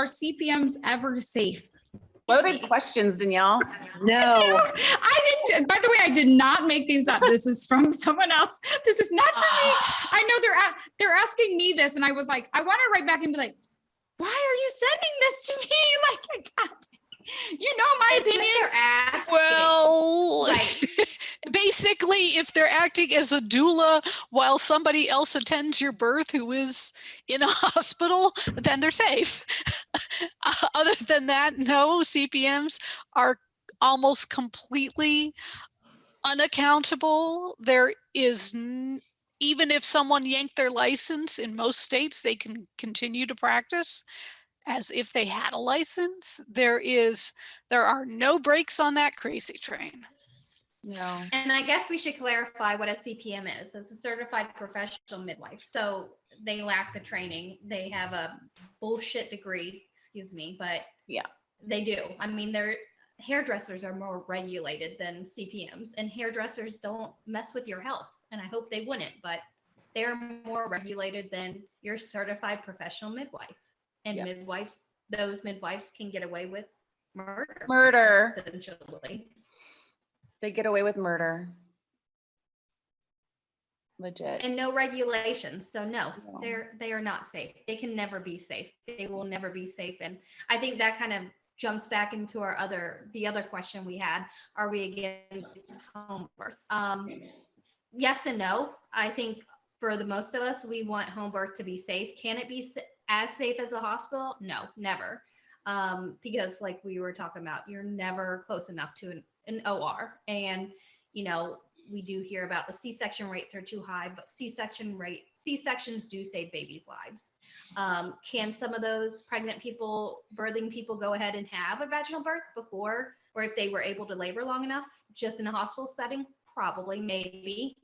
are CPMs ever safe? Loaded questions, Danielle. No. I didn't. By the way, I did not make these up. This is from someone else. This is not for me. I know they're asking me this, and I was like, I want to write back and be like, why are you sending this to me? Like, I got, you know, my opinion. They're asking. Well, basically, if they're acting as a doula while somebody else attends your birth who is in a hospital, then they're safe. Other than that, no, CPMs are almost completely unaccountable. There is, even if someone yanked their license in most states, they can continue to practice as if they had a license. There are no brakes on that crazy train. No. And I guess we should clarify what a CPM is. It's a certified professional midwife. So they lack the training. They have a bullshit degree, excuse me, but Yeah. they do. I mean, hairdressers are more regulated than CPMs, and hairdressers don't mess with your health. And I hope they wouldn't, but they're more regulated than your certified professional midwife. And midwives, those midwives can get away with murder. Essentially. They get away with murder. Legit. And no regulations. So no, they are not safe. They can never be safe. They will never be safe. And I think that kind of jumps back into the other question we had. Are we against home births? Yes and no. I think for the most of us, we want home birth to be safe. Can it be as safe as a hospital? No, never. Because like we were talking about, you're never close enough to an OR. And, you know, we do hear about the C-section rates are too high, but C-sections do save babies' lives. Can some of those pregnant people, birthing people go ahead and have a vaginal birth before, or if they were able to labor long enough, just in a hospital setting? Probably, maybe.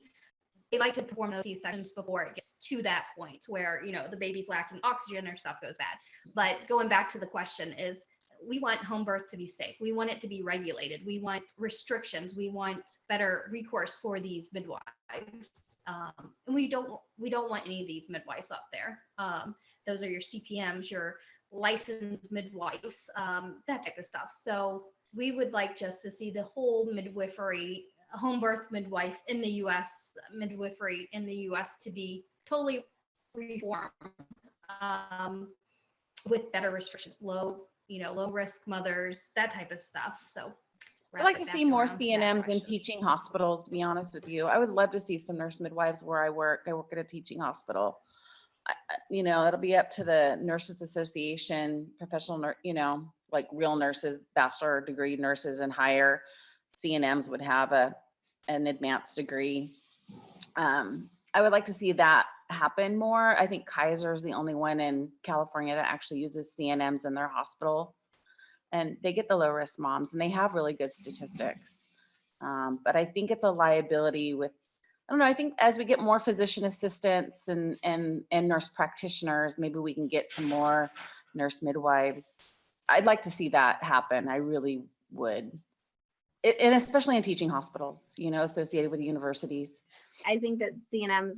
They like to perform those C-sections before it gets to that point where, you know, the baby's lacking oxygen or stuff goes bad. But going back to the question is, we want home birth to be safe. We want it to be regulated. We want restrictions. We want better recourse for these midwives. And we don't want any of these midwives up there. Those are your CPMs, your licensed midwives, that type of stuff. So we would like just to see the whole midwifery, home birth midwife in the U.S., midwifery in the U.S. to be totally reformed with better restrictions, low risk mothers, that type of stuff. So I'd like to see more CNMs in teaching hospitals, to be honest with you. I would love to see some nurse midwives where I work. I work at a teaching hospital. You know, it'll be up to the Nurses Association, professional, you know, like real nurses, bachelor degree nurses and higher. CNMs would have an advanced degree. I would like to see that happen more. I think Kaiser is the only one in California that actually uses CNMs in their hospitals, and they get the low risk moms and they have really good statistics. But I think it's a liability with, I don't know, I think as we get more physician assistants and nurse practitioners, maybe we can get some more nurse midwives. I'd like to see that happen. I really would. And especially in teaching hospitals, you know, associated with universities. I think that CNMs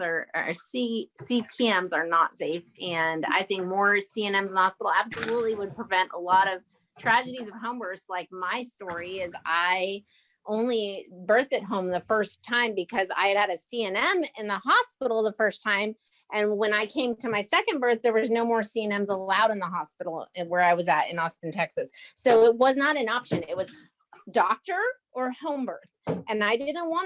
CPMs are not safe. And I think more CNMs in the hospital absolutely would prevent a lot of tragedies of home births. Like my story is I only birthed at home the first time because I had a CNM in the hospital the first time. And when I came to my second birth, there was no more CNMs allowed in the hospital where I was at in Austin, Texas. So it was not an option. It was doctor or home birth. And I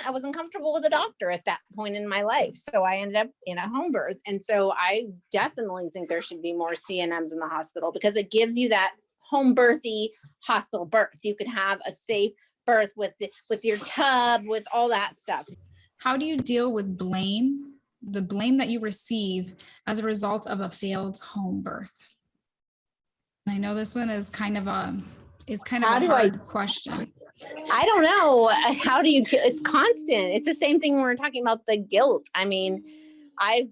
wasn't comfortable with a doctor at that point in my life. So I ended up in a home birth. And so I definitely think there should be more CNMs in the hospital because it gives you that home birthy hospital birth. You could have a safe birth with your tub, with all that stuff. How do you deal with the blame that you receive as a result of a failed home birth? And I know this one is kind of a hard question. I don't know. How do you, it's constant. It's the same thing when we're talking about the guilt. I mean, I've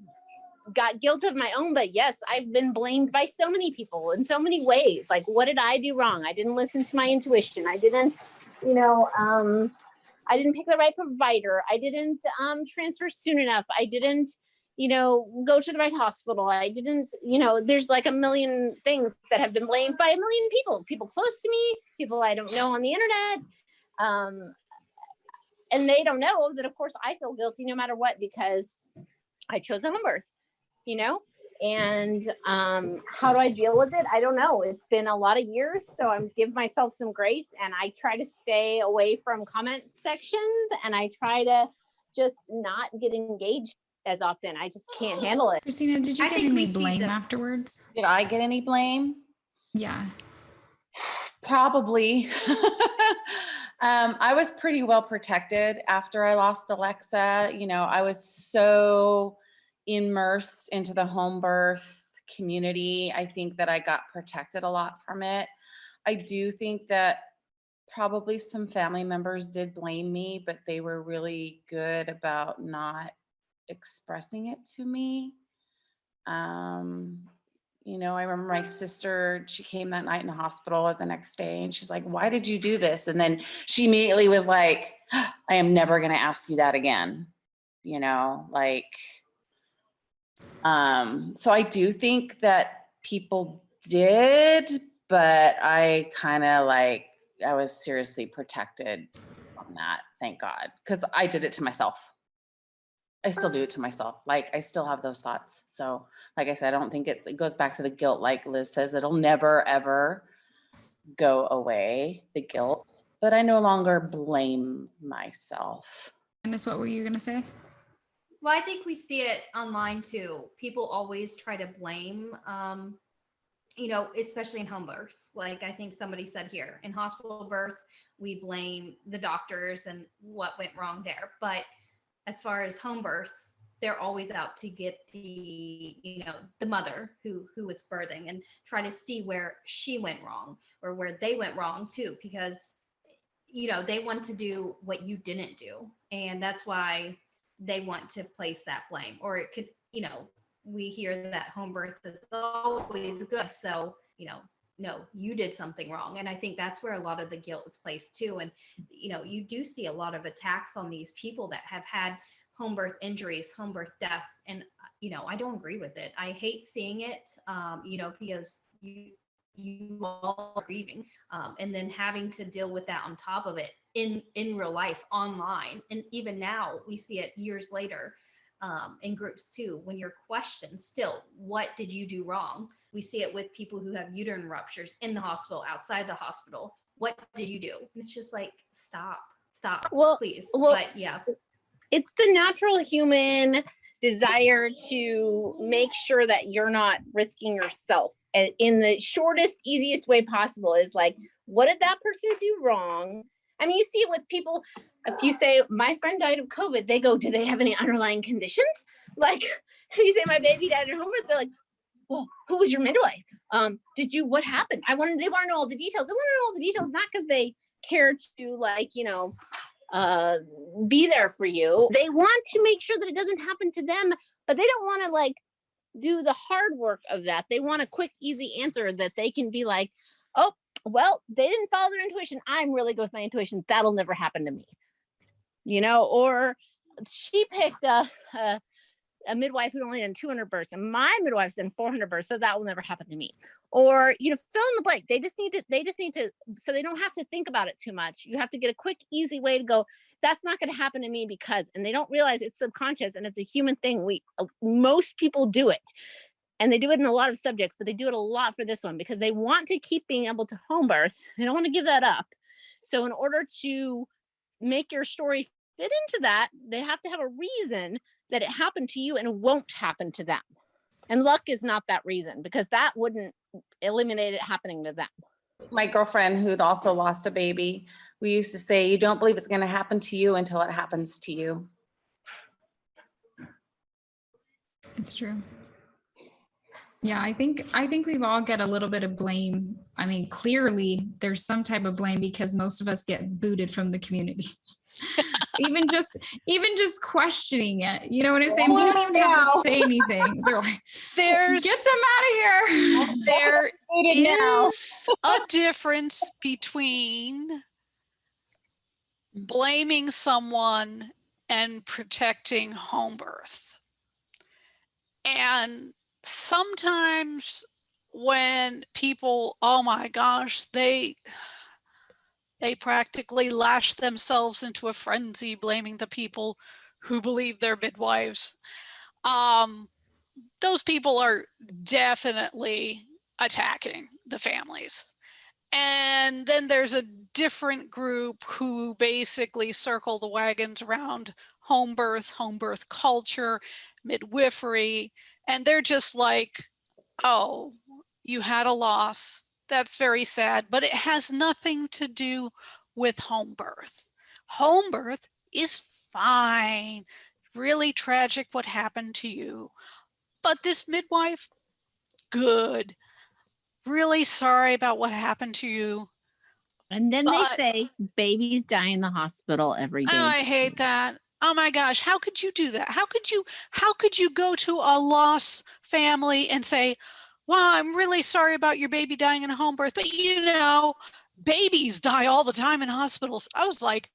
got guilt of my own, but yes, I've been blamed by so many people in so many ways. Like, what did I do wrong? I didn't listen to my intuition. I didn't, I didn't pick the right provider. I didn't transfer soon enough. I didn't, go to the right hospital. I didn't, there's like a million things that have been blamed by a million people close to me, people I don't know on the internet. And they don't know that, of course, I feel guilty no matter what, because I chose a home birth, and how do I deal with it? I don't know. It's been a lot of years, so I'm give myself some grace, and I try to stay away from comment sections, and I try to just not get engaged as often. I just can't handle it. Christina, did you I get think we any see blame this. afterwards? Did I get any blame? Yeah. Probably. I was pretty well protected after I lost Alexa. I was so immersed into the home birth community. I think that I got protected a lot from it. I do think that probably some family members did blame me, but they were really good about not expressing it to me. I remember my sister, she came that night in the hospital the next day, and she's like, "Why did you do this?" And then she immediately was like, "I am never going to ask you that again." So I do think that people did, but I kind of I was seriously protected on that. Thank God. Because I did it to myself. I still do it to myself. I still have those thoughts. So like I said, I don't think it goes back to the guilt. Like Liz says, it'll never, ever go away, the guilt, but I no longer blame myself. Candace, what were you going to say? Well, I think we see it online too. People always try to blame, especially in home births. Like I think somebody said here, in hospital births, we blame the doctors and what went wrong there. But as far as home births, they're always out to get the mother who was birthing and try to see where she went wrong or where they went wrong too, because they want to do what you didn't do, and that's why they want to place that blame. Or it could, we hear that home birth is always good, so no, you did something wrong. And I think that's where a lot of the guilt is placed too. And, you do see a lot of attacks on these people that have had home birth injuries, home birth death. And, I don't agree with it. I hate seeing it, because you all are grieving, and then having to deal with that on top of it in real life, online. And even now we see it years later, in groups too, when you're questioned still, what did you do wrong? We see it with people who have uterine ruptures in the hospital, outside the hospital. What did you do? And it's just like, stop, please. But yeah, it's the natural human desire to make sure that you're not risking yourself in the shortest, easiest way possible. Is like, what did that person do wrong? I mean, you see it with people. If you say, my friend died of COVID, they go, do they have any underlying conditions? Like, if you say, my baby died at home birth, they're like, well, who was your midwife? What happened? They want to know all the details. They want to know all the details, not because they care to, be there for you. They want to make sure that it doesn't happen to them, but they don't want to do the hard work of that. They want a quick, easy answer that they can be like, oh, well, they didn't follow their intuition. I'm really good with my intuition. That'll never happen to me. Or she picked a midwife who only done 200 births, and my midwife's done 400 births, so that will never happen to me. Or, fill in the blank. They just need to, so they don't have to think about it too much. You have to get a quick, easy way to go, that's not going to happen to me because, and they don't realize it's subconscious and it's a human thing. Most people do it. And they do it in a lot of subjects, but they do it a lot for this one because they want to keep being able to home birth. They don't want to give that up. So in order to make your story fit into that, they have to have a reason that it happened to you and it won't happen to them. And luck is not that reason, because that wouldn't eliminate it happening to them. My girlfriend who'd also lost a baby, we used to say, you don't believe it's going to happen to you until it happens to you. It's true. Yeah, I think we've all got a little bit of blame. I mean, clearly there's some type of blame because most of us get booted from the community. even just questioning it. You know what I'm saying? We don't even have to say anything. They're like, get them out of here. There is a difference between blaming someone and protecting home birth. And sometimes when people, oh my gosh, they practically lash themselves into a frenzy blaming the people who believe they're midwives. Those people are definitely attacking the families. And then there's a different group who basically circle the wagons around home birth culture, midwifery, and they're just like, oh, you had a loss. That's very sad, but it has nothing to do with home birth. Home birth is fine. Really tragic what happened to you. But this midwife, good. Really sorry about what happened to you. And then But they say babies die in the hospital every day. oh, I hate that. Oh my gosh, how could you do that? How could you go to a lost family and say, "Wow, I'm really sorry about your baby dying in a home birth, but you know, babies die all the time in hospitals." I was like,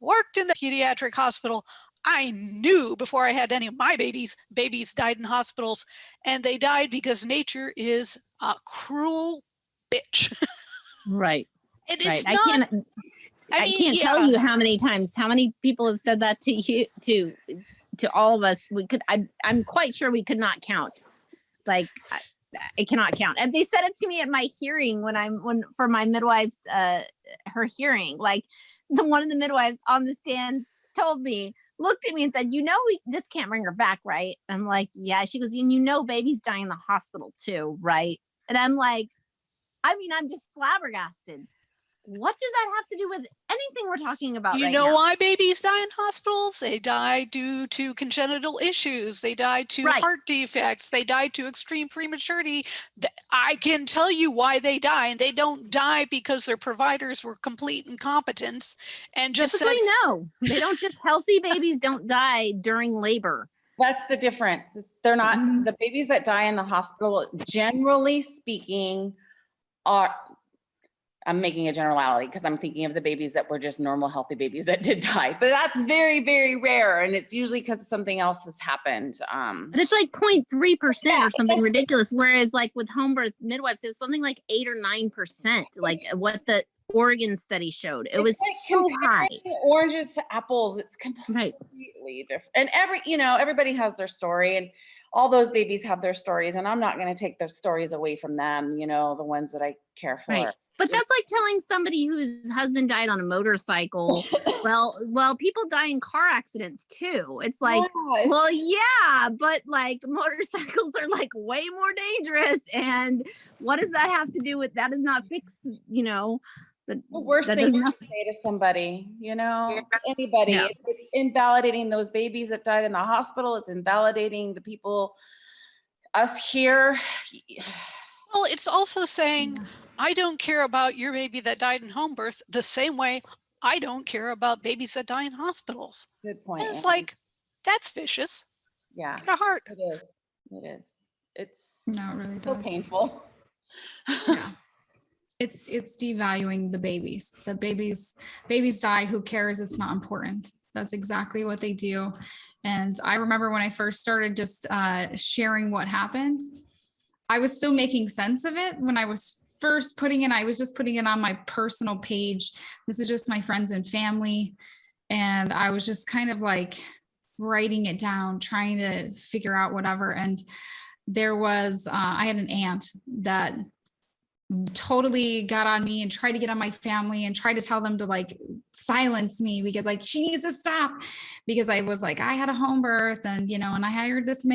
worked in the pediatric hospital. I knew before I had any of my babies died in hospitals, and they died because nature is a cruel bitch. Right. And Right. it's I not, can't I mean, can't tell yeah. you how many people have said that to you, to all of us. I'm quite sure we could not count. Like I cannot count. And they said it to me at my hearing when for my midwife's her hearing. Like one of the midwives on the stands told me, looked at me and said, this can't bring her back, right? I'm like, yeah. She goes, and babies die in the hospital too, right? And I'm like, I'm just flabbergasted. What does that have to do with anything we're talking about You right know now? why babies die in hospitals? They die due to congenital issues. They die to Right. heart defects. They die to extreme prematurity. I can tell you why they die. And they don't die because their providers were complete incompetence and just Typically, said, no. They don't just healthy babies don't die during labor. That's the difference. They're not Mhm. the babies that die in the hospital, generally speaking, are, I'm making a generality because I'm thinking of the babies that were just normal, healthy babies that did die. But that's very, very rare. And it's usually because something else has happened. But it's like 0.3% or something ridiculous. Whereas like with home birth midwives, it's something like 8 or 9%, like what the Oregon study showed. It was like so high. Oranges to apples. It's Right. completely different. And everybody has their story, and all those babies have their stories. And I'm not going to take their stories away from them, the ones that I care for. Right. But that's like telling somebody whose husband died on a motorcycle. well, people die in car accidents too. It's like, Yes. well, yeah, but like motorcycles are like way more dangerous. And what does that have to do with that? Does not fix, The worst thing to say to somebody, anybody. Yeah. It's invalidating those babies that died in the hospital. It's invalidating the people, us here. well, it's also saying, I don't care about your baby that died in home birth the same way I don't care about babies that die in hospitals. Good point. And it's like, that's vicious. Yeah, Get a heart. it is. It is. It's No, it really so does. painful. Yeah. It's devaluing the babies. The babies die. Who cares? It's not important. That's exactly what they do. And I remember when I first started just sharing what happened, I was still making sense of it when I was first I was just putting it on my personal page. This is just my friends and family. And I was just kind of like writing it down, trying to figure out whatever. And there was, I had an aunt that totally got on me and tried to get on my family and tried to tell them to like silence me because like she needs to stop, because I was like, I had a home birth and and I hired this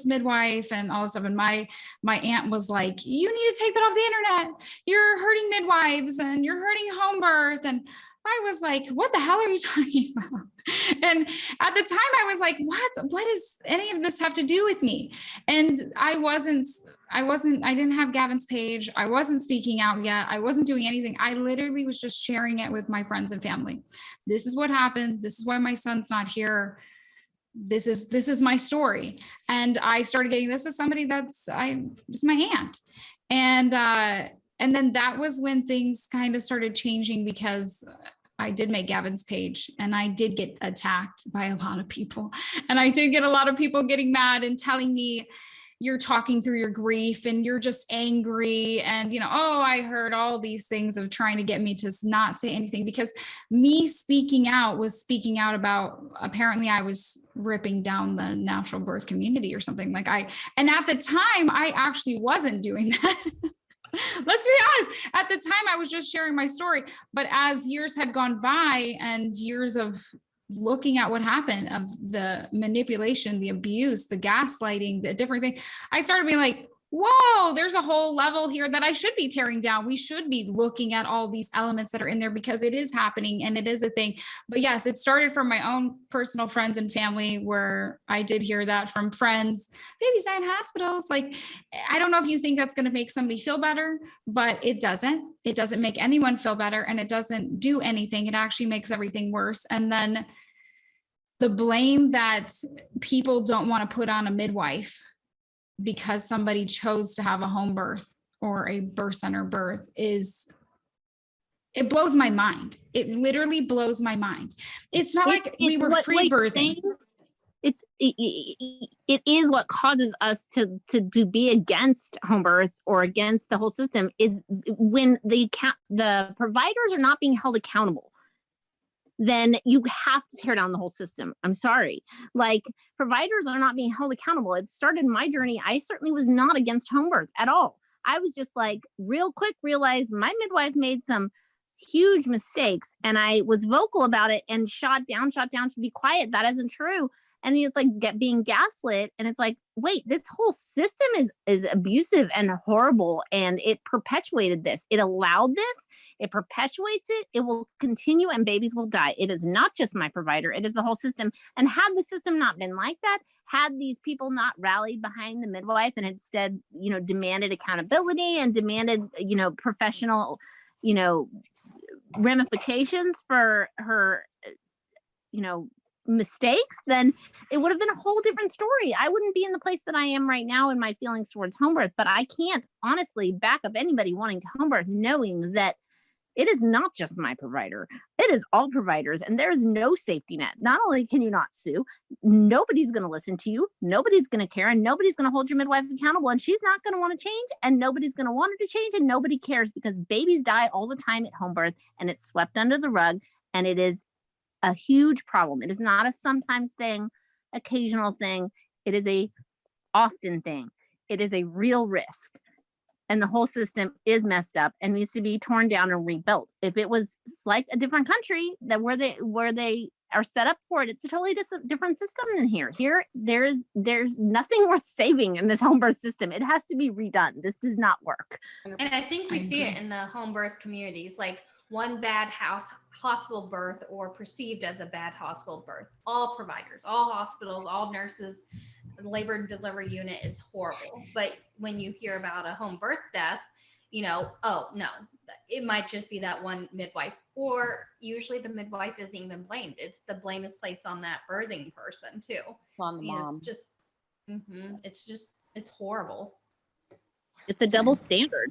midwife and all this stuff. And my aunt was like, you need to take that off the internet. You're hurting midwives and you're hurting home birth. And I was like, what the hell are you talking about? And at the time I was like, what does any of this have to do with me? And I didn't have Gavin's page. I wasn't speaking out yet. I wasn't doing anything. I literally was just sharing it with my friends and family. This is what happened. This is why my son's not here. This is my story. And I started getting this as somebody this is my aunt. And then that was when things kind of started changing, because I did make Gavin's page, and I did get attacked by a lot of people. And I did get a lot of people getting mad and telling me, you're talking through your grief and you're just angry. And, oh, I heard all these things of trying to get me to not say anything, because me speaking out was speaking out about, apparently I was ripping down the natural birth community or something and at the time I actually wasn't doing that. Let's be honest. At the time I was just sharing my story, but as years had gone by and years of looking at what happened, of the manipulation, the abuse, the gaslighting, the different things, I started being like, whoa, there's a whole level here that I should be tearing down. We should be looking at all these elements that are in there, because it is happening and it is a thing. But yes, it started from my own personal friends and family, where I did hear that from friends, babies die in hospitals. Like, I don't know if you think that's going to make somebody feel better, but it doesn't. It doesn't make anyone feel better, and it doesn't do anything. It actually makes everything worse. And then the blame that people don't want to put on a midwife because somebody chose to have a home birth or a birth center birth it blows my mind. It literally blows my mind. It's not like we were free birthing. It is what causes us to be against home birth or against the whole system, is when the providers are not being held accountable. Then you have to tear down the whole system. I'm sorry. Like, providers are not being held accountable. It started my journey. I certainly was not against home birth at all. I was just like, real quick, realized my midwife made some huge mistakes, and I was vocal about it and shot down, should be quiet. That isn't true. And it's like being gaslit. And it's like, wait, this whole system is abusive and horrible. And it perpetuated this. It allowed this. It perpetuates it. It will continue, and babies will die. It is not just my provider. It is the whole system. And had the system not been like that, had these people not rallied behind the midwife and instead, demanded accountability and demanded, professional, ramifications for her, mistakes, then it would have been a whole different story. I wouldn't be in the place that I am right now in my feelings towards home birth. But I can't honestly back up anybody wanting to home birth, knowing that it is not just my provider. It is all providers, and there's no safety net. Not only can you not sue, nobody's going to listen to you, nobody's going to care, and nobody's going to hold your midwife accountable, and she's not going to want to change, and nobody's going to want her to change, and nobody cares, because babies die all the time at home birth, and it's swept under the rug, and it is a huge problem. It is not a sometimes thing, occasional thing. It is a often thing. It is a real risk. And the whole system is messed up and needs to be torn down and rebuilt. If it was like a different country that where they are set up for it, it's a totally different system than here. Here, there's nothing worth saving in this home birth system. It has to be redone. This does not work. And I think we see it in the home birth communities, like one bad hospital birth or perceived as a bad hospital birth. All providers, all hospitals, all nurses, the labor and delivery unit is horrible. But when you hear about a home birth death, oh no, it might just be that one midwife, or usually the midwife isn't even blamed. It's the blame is placed on that birthing person too. On the mom. It's horrible. It's a double standard,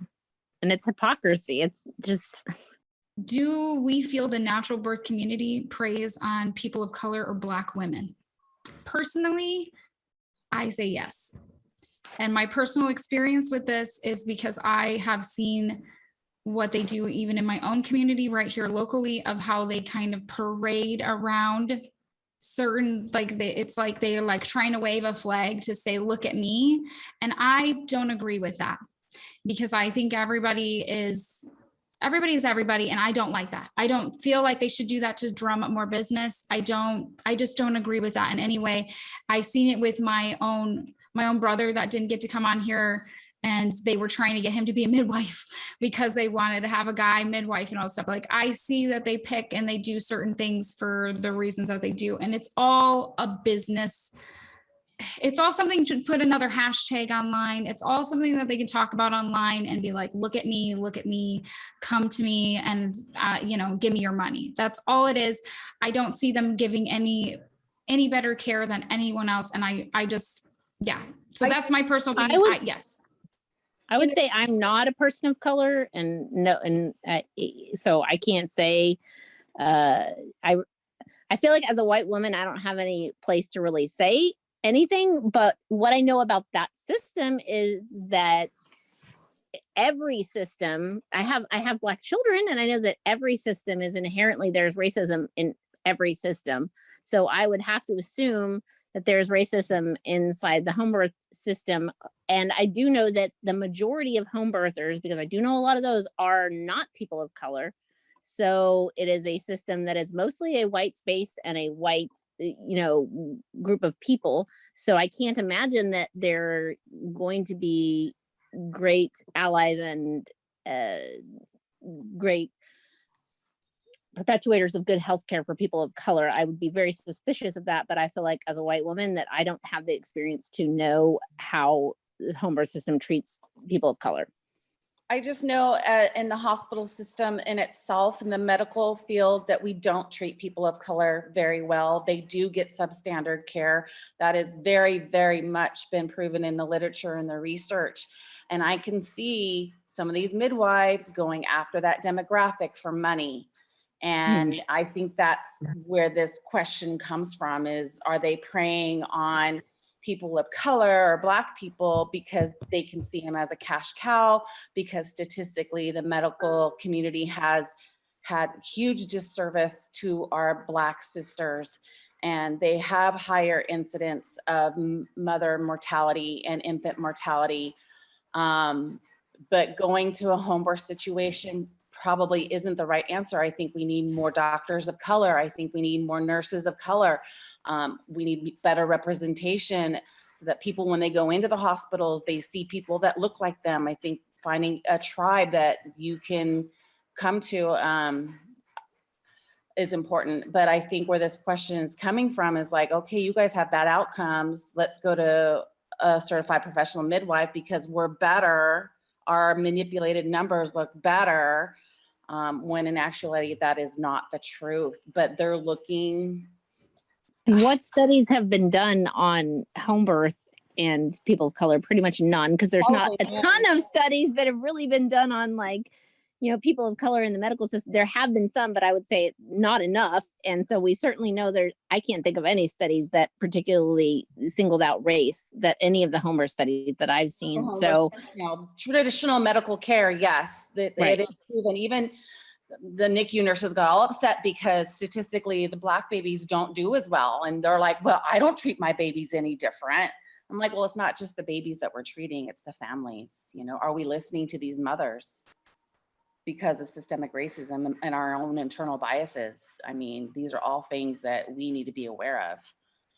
and it's hypocrisy. It's just. Do we feel the natural birth community preys on people of color or Black women? Personally, I say yes. And my personal experience with this is because I have seen what they do even in my own community right here locally, of how they kind of parade around certain, it's like they're like trying to wave a flag to say, look at me. And I don't agree with that, because I think everybody is everybody. And I don't like that. I don't feel like they should do that to drum up more business. I just don't agree with that in any way. I seen it with my own brother that didn't get to come on here, and they were trying to get him to be a midwife because they wanted to have a guy midwife and all that stuff. Like, I see that they pick and they do certain things for the reasons that they do. And it's all a business. It's all something to put another hashtag online. It's all something that they can talk about online and be like, look at me, come to me, and, give me your money. That's all it is. I don't see them giving any better care than anyone else. And I just, yeah. So that's my personal opinion. Yes. I would say I'm not a person of color, so I can't say I feel like as a white woman, I don't have any place to really say anything, but what I know about that system is that every system, I have Black children, and I know that every system is inherently, there's racism in every system. So I would have to assume that there's racism inside the home birth system. And I do know that the majority of home birthers, because I do know a lot of those, are not people of color. So it is a system that is mostly a white space and a white, group of people. So I can't imagine that they're going to be great allies and great perpetuators of good healthcare for people of color. I would be very suspicious of that, but I feel like as a white woman that I don't have the experience to know how the home birth system treats people of color. I just know in the hospital system in itself, in the medical field, that we don't treat people of color very well. They do get substandard care. That is very, very much been proven in the literature and the research. And I can see some of these midwives going after that demographic for money. And I think that's where this question comes from, is, are they preying on people of color or Black people because they can see him as a cash cow? Because statistically, the medical community has had huge disservice to our Black sisters, and they have higher incidence of mother mortality and infant mortality. But going to a home birth situation probably isn't the right answer. I think we need more doctors of color. I think we need more nurses of color. We need better representation so that people, when they go into the hospitals, they see people that look like them. I think finding a tribe that you can come to is important. But I think where this question is coming from is like, okay, you guys have bad outcomes. Let's go to a certified professional midwife because we're better. Our manipulated numbers look better, when in actuality, that is not the truth. But they're looking. What studies have been done on home birth and people of color? Pretty much none, because there's not a ton of studies that have really been done on, like, people of color in the medical system. There have been some, but I would say not enough. And so we certainly know I can't think of any studies that particularly singled out race, that any of the home birth studies that I've seen. So traditional medical care, yes, it is proven. Even the NICU nurses got all upset because statistically the Black babies don't do as well. And they're like, well, I don't treat my babies any different. I'm like, well, it's not just the babies that we're treating, it's the families. Are we listening to these mothers because of systemic racism and our own internal biases? I mean, these are all things that we need to be aware of.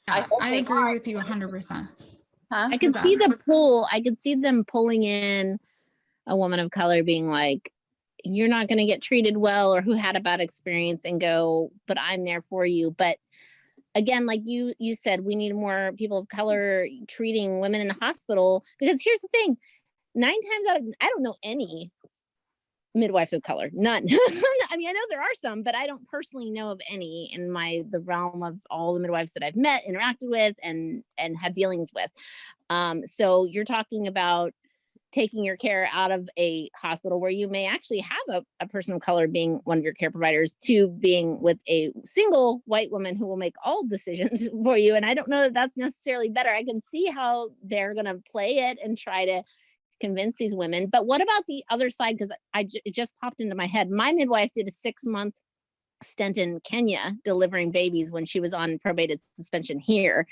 Yeah, I agree with you 100%. I can see the pull. I could see them pulling in a woman of color being like, you're not going to get treated well, or who had a bad experience, and go, but I'm there for you. But again, like you said, we need more people of color treating women in the hospital, because here's the thing, 9 times out of, I don't know any midwives of color, none. I mean, I know there are some, but I don't personally know of any in the realm of all the midwives that I've met, interacted with, and had dealings with. So you're talking about taking your care out of a hospital where you may actually have a person of color being one of your care providers, to being with a single white woman who will make all decisions for you. And I don't know that that's necessarily better. I can see how they're going to play it and try to convince these women. But what about the other side? Because it just popped into my head. My midwife did a 6-month stint in Kenya delivering babies when she was on probated suspension here.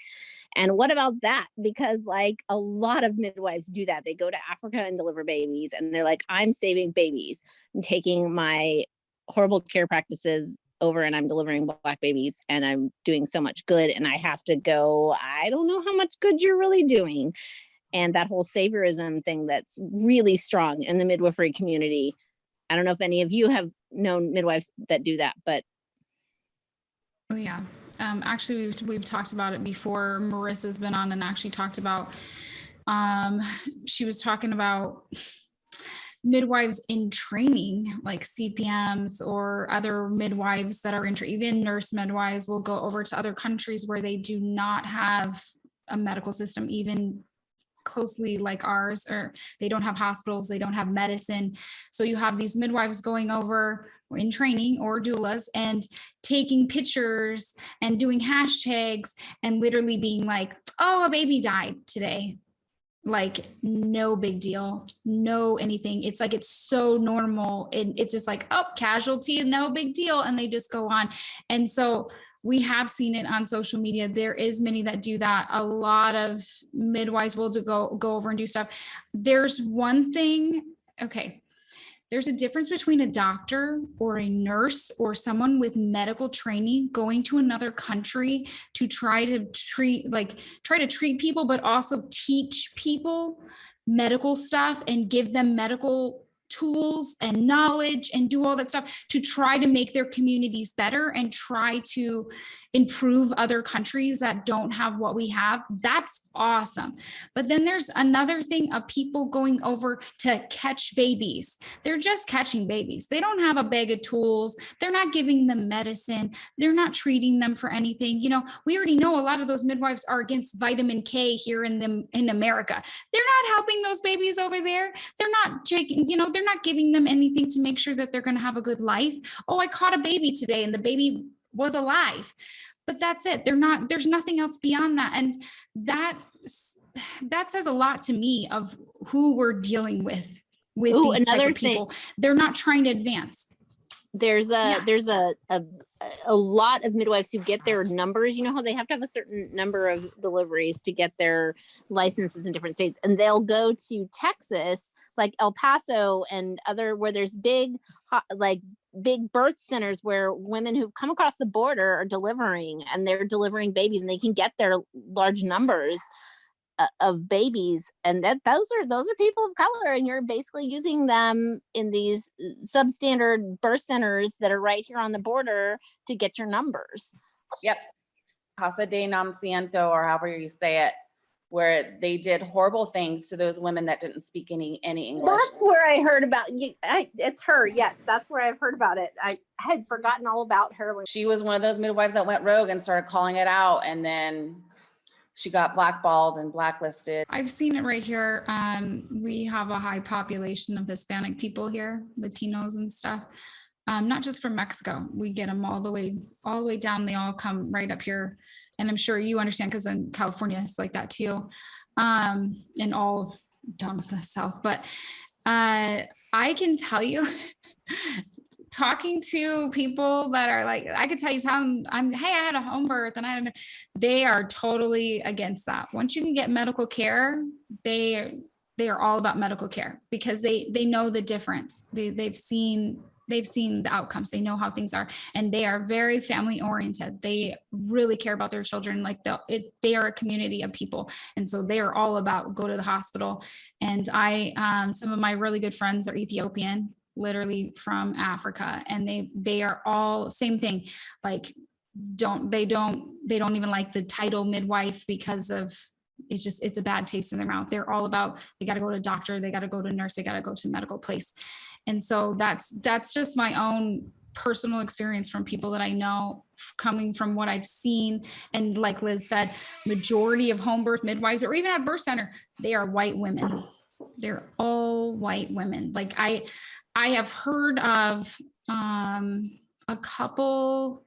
And what about that? Because like a lot of midwives do that. They go to Africa and deliver babies, and they're like, I'm saving babies. I'm taking my horrible care practices over and I'm delivering Black babies, and I'm doing so much good. And I have to go, I don't know how much good you're really doing. And that whole saviorism thing that's really strong in the midwifery community. I don't know if any of you have known midwives that do that, but. Oh yeah. Actually, we've talked about it before. Marissa's been on and actually talked about, she was talking about midwives in training, like CPMs or other midwives that are even nurse midwives will go over to other countries where they do not have a medical system, even closely like ours, or they don't have hospitals, they don't have medicine. So you have these midwives going over, in training or doulas and taking pictures and doing hashtags and literally being like, oh, a baby died today. Like no big deal, no anything. It's like, it's so normal. And it's just like, oh, casualty, no big deal. And they just go on. And so we have seen it on social media. There is many that do that. A lot of midwives will go over and do stuff. There's one thing, okay. There's a difference between a doctor or a nurse or someone with medical training going to another country to try to treat people, but also teach people medical stuff and give them medical tools and knowledge and do all that stuff to try to make their communities better and try to improve other countries that don't have what we have. That's awesome. But then there's another thing of people going over to catch babies. They're just catching babies. They don't have a bag of tools. They're not giving them medicine. They're not treating them for anything. You know, we already know a lot of those midwives are against vitamin K here in America. They're not helping those babies over there. They're not taking, they're not giving them anything to make sure that they're going to have a good life. Oh, I caught a baby today and the baby was alive, but that's it. There's nothing else beyond that. And that says a lot to me of who we're dealing with these type of people. They're not trying to advance. There's a lot of midwives who get their numbers. You know how they have to have a certain number of deliveries to get their licenses in different states, and they'll go to Texas, like El Paso and other, where there's big birth centers where women who've come across the border are delivering, and they're delivering babies, and they can get their large numbers of babies, and those are people of color, and you're basically using them in these substandard birth centers that are right here on the border to get your numbers. Yep. Casa de Nacimiento, or however you say it, where they did horrible things to those women that didn't speak any English. That's where I heard about you. It's her. Yes, that's where I've heard about it. I had forgotten all about her. She was one of those midwives that went rogue and started calling it out, and then she got blackballed and blacklisted. I've seen it right here. We have a high population of Hispanic people here, Latinos and stuff. Not just from Mexico. We get them all the way down. They all come right up here. And I'm sure you understand, because in California, it's like that too. And all down to the South. But I can tell you, talking to people that are like, I could tell you hey, I had a home birth, and they are totally against that. Once you can get medical care, they are all about medical care, because they know the difference. They've seen the outcomes. They know how things are, and they are very family oriented. They really care about their children. Like they are a community of people. And so they are all about go to the hospital. And some of my really good friends are Ethiopian, literally from Africa. And they are all same thing. Like they don't even like the title midwife, because of it's a bad taste in their mouth. They're all about, they got to go to a doctor, they got to go to a nurse, they got to go to a medical place. And so that's just my own personal experience from people that I know, coming from what I've seen. And like Liz said, majority of home birth midwives, or even at birth center, they are white women. They're all white women. Like I have heard of a couple,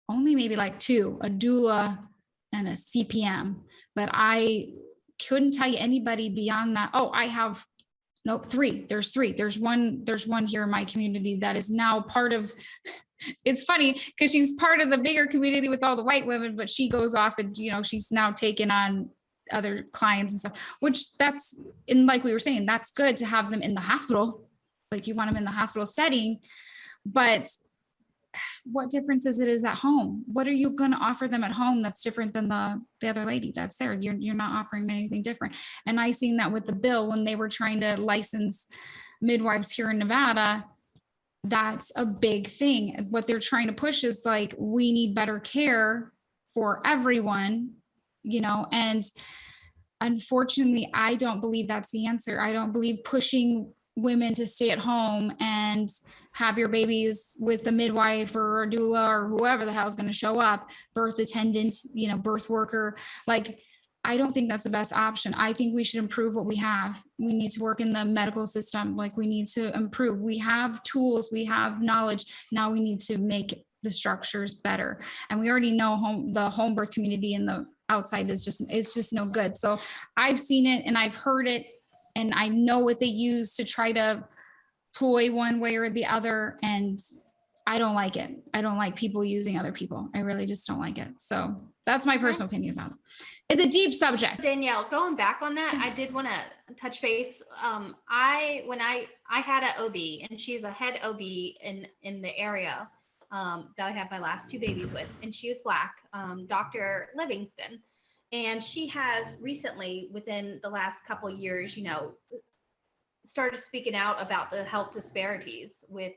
only maybe like two, a doula and a CPM, but I couldn't tell you anybody beyond that. Oh, I have three. There's three. There's one here in my community that is now part of, it's funny because she's part of the bigger community with all the white women, but she goes off and, she's now taken on other clients and stuff, which that's, and like we were saying, that's good to have them in the hospital. Like you want them in the hospital setting, but what difference is it at home? What are you going to offer them at home that's different than the other lady that's there? You're not offering them anything different. And I seen that with the bill when they were trying to license midwives here in Nevada. That's a big thing. What they're trying to push is like, we need better care for everyone, and unfortunately, I don't believe that's the answer. I don't believe pushing women to stay at home and have your babies with a midwife or a doula or whoever the hell is going to show up, birth attendant, birth worker. Like I don't think that's the best option. I think we should improve what we have. We need to work in the medical system. Like, we need to improve. We have tools, we have knowledge. Now we need to make the structures better. And we already know the home birth community and the outside is just no good. So I've seen it and I've heard it, and I know what they use to try to ploy one way or the other. And I don't like it. I don't like people using other people. I really just don't like it. So that's my personal opinion about it. It's a deep subject. Danielle, going back on that, I did want to touch base. When I had an OB, and she's a head OB in the area that I had my last 2 babies with, and she was Black, Dr. Livingston. And she has recently, within the last couple of years, started speaking out about the health disparities with,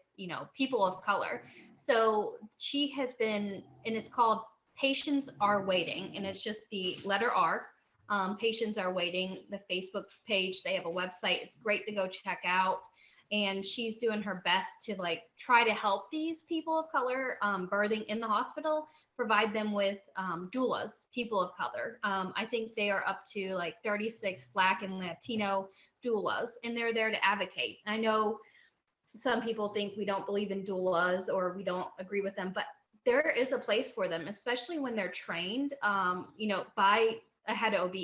people of color. So she has been, and it's called Patients Are Waiting, and it's just the letter R. Patients Are Waiting, the Facebook page. They have a website. It's great to go check out. And she's doing her best to try to help these people of color birthing in the hospital, provide them with doulas, people of color. I think they are up to 36 Black and Latino doulas, and they're there to advocate. I know some people think we don't believe in doulas or we don't agree with them, but there is a place for them, especially when they're trained, by a head OB.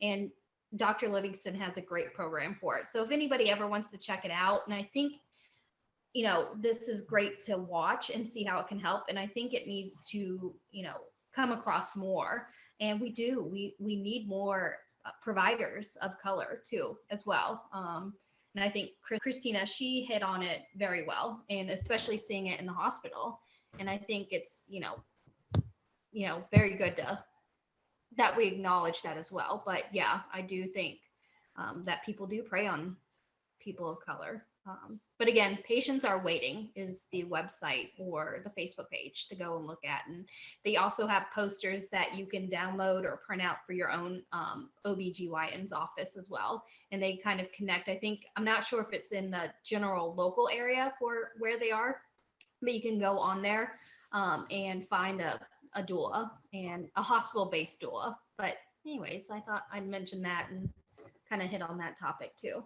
And Dr. Livingston has a great program for it. So if anybody ever wants to check it out, and I think, this is great to watch and see how it can help. And I think it needs to, come across more. And we need more providers of color too, as well. And I think Christina, she hit on it very well, and especially seeing it in the hospital. And I think it's, very good that we acknowledge that as well. But yeah, I do think that people do prey on people of color. But again, Patients Are Waiting is the website or the Facebook page to go and look at. And they also have posters that you can download or print out for your own OBGYN's office as well. And they kind of connect. I'm not sure if it's in the general local area for where they are, but you can go on there and find a doula and a hospital-based doula. But anyways, I thought I'd mention that and kind of hit on that topic too.